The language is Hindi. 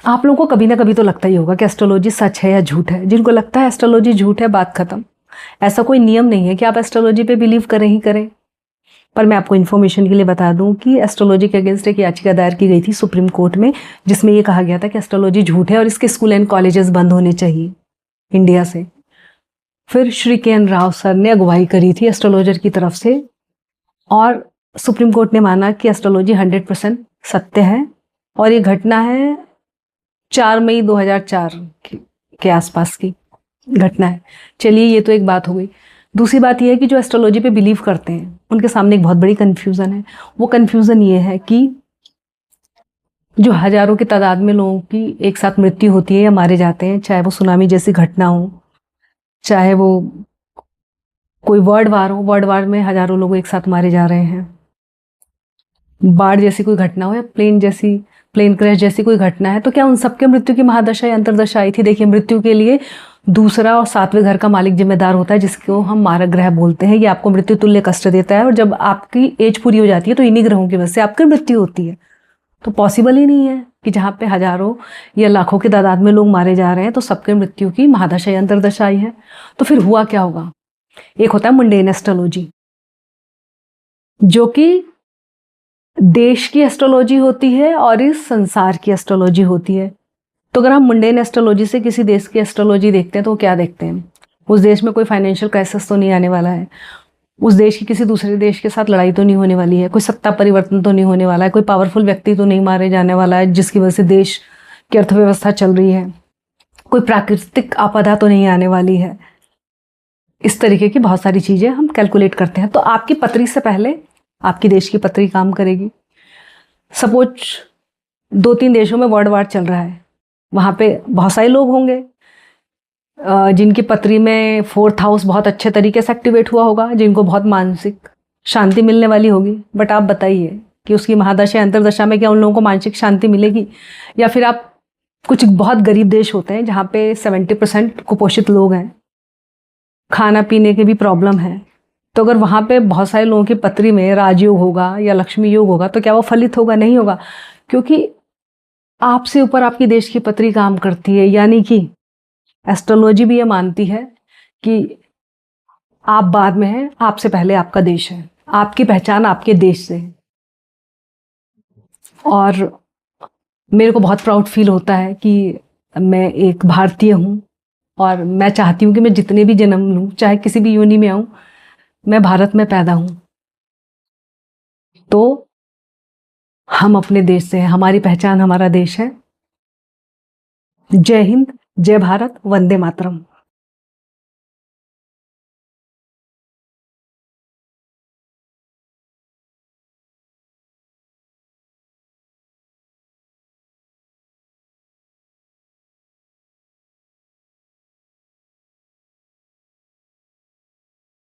आप लोगों को कभी ना कभी तो लगता ही होगा कि एस्ट्रोलॉजी सच है या झूठ है। जिनको लगता है एस्ट्रोलॉजी झूठ है, बात खत्म। ऐसा कोई नियम नहीं है कि आप एस्ट्रोलॉजी पे बिलीव करें ही करें। पर मैं आपको इन्फॉर्मेशन के लिए बता दूं कि एस्ट्रोलॉजी के अगेंस्ट एक याचिका दायर की गई थी सुप्रीम कोर्ट में, जिसमें ये कहा गया था कि एस्ट्रोलॉजी झूठ है और इसके स्कूल एंड कॉलेजेस बंद होने चाहिए इंडिया से। फिर श्री के एन राव सर ने अगुवाई करी थी एस्ट्रोलॉजर की तरफ से, और सुप्रीम कोर्ट ने माना कि एस्ट्रोलॉजी 100% सत्य है। और ये घटना है 4 मई 2004 के आसपास की घटना है। चलिए, ये तो एक बात हो गई। दूसरी बात यह है कि जो एस्ट्रोलॉजी पे बिलीव करते हैं उनके सामने एक बहुत बड़ी कन्फ्यूज़न है। वो कन्फ्यूज़न ये है कि जो हजारों की तादाद में लोगों की एक साथ मृत्यु होती है या मारे जाते हैं, चाहे वो सुनामी जैसी घटना हो, चाहे वो कोई वर्ल्ड वार हो, वर्ल्ड वार में हजारों लोग एक साथ मारे जा रहे हैं, बाढ़ जैसी कोई घटना हो या प्लेन क्रैश जैसी कोई घटना है, तो क्या उन सबके मृत्यु की महादशा या अंतरदशा आई थी? देखिए, मृत्यु के लिए दूसरा और सातवें घर का मालिक जिम्मेदार होता है, जिसको हम मारक ग्रह बोलते हैं। ये आपको मृत्यु तुल्य कष्ट देता है, और जब आपकी एज पूरी हो जाती है तो इन्हीं ग्रहों की वजह से आपकी मृत्यु होती है। तो पॉसिबल ही नहीं है कि जहाँ पे हजारों या लाखों की तादाद में लोग मारे जा रहे हैं तो सबके मृत्यु की महादशा या अंतरदशा आई है। तो फिर हुआ क्या होगा? एक होता है मुंडेन एस्ट्रोलॉजी, जो कि देश की एस्ट्रोलॉजी होती है और इस संसार की एस्ट्रोलॉजी होती है। तो अगर हम मुंडेन एस्ट्रोलॉजी से किसी देश की एस्ट्रोलॉजी देखते हैं तो वो क्या देखते हैं? उस देश में कोई फाइनेंशियल क्राइसिस तो नहीं आने वाला है, उस देश की किसी दूसरे देश के साथ लड़ाई तो नहीं होने वाली है, कोई सत्ता परिवर्तन तो नहीं होने वाला है, कोई पावरफुल व्यक्ति तो नहीं मारे जाने वाला है जिसकी वजह से देश की अर्थव्यवस्था चल रही है, कोई प्राकृतिक आपदा तो नहीं आने वाली है। इस तरीके की बहुत सारी चीज़ें हम कैलकुलेट करते हैं। तो आपकी पत्री से पहले आपकी देश की पत्री काम करेगी। सपोज 2-3 देशों में वर्ल्ड वार चल रहा है, वहाँ पे बहुत सारे लोग होंगे जिनकी पत्री में 4th हाउस बहुत अच्छे तरीके से एक्टिवेट हुआ होगा, जिनको बहुत मानसिक शांति मिलने वाली होगी। बट आप बताइए कि उसकी महादशा अंतरदशा में क्या उन लोगों को मानसिक शांति मिलेगी? या फिर आप कुछ बहुत गरीब देश होते हैं जहाँ पे 70% कुपोषित लोग हैं, खाना पीने की भी प्रॉब्लम है, तो अगर वहाँ पे बहुत सारे लोगों की पत्री में राजयोग होगा या लक्ष्मी योग होगा तो क्या वो फलित होगा? नहीं होगा, क्योंकि आपसे ऊपर आपकी देश की पत्री काम करती है। यानी कि एस्ट्रोलॉजी भी ये मानती है कि आप बाद में हैं, आपसे पहले आपका देश है, आपकी पहचान आपके देश से है। और मेरे को बहुत प्राउड फील होता है कि मैं एक भारतीय हूँ, और मैं चाहती हूँ कि मैं जितने भी जन्म लूँ, चाहे किसी भी योनि में आऊँ, मैं भारत में पैदा हूँ। तो हम अपने देश से हैं, हमारी पहचान हमारा देश है। जय हिंद, जय भारत, वंदे मातरम।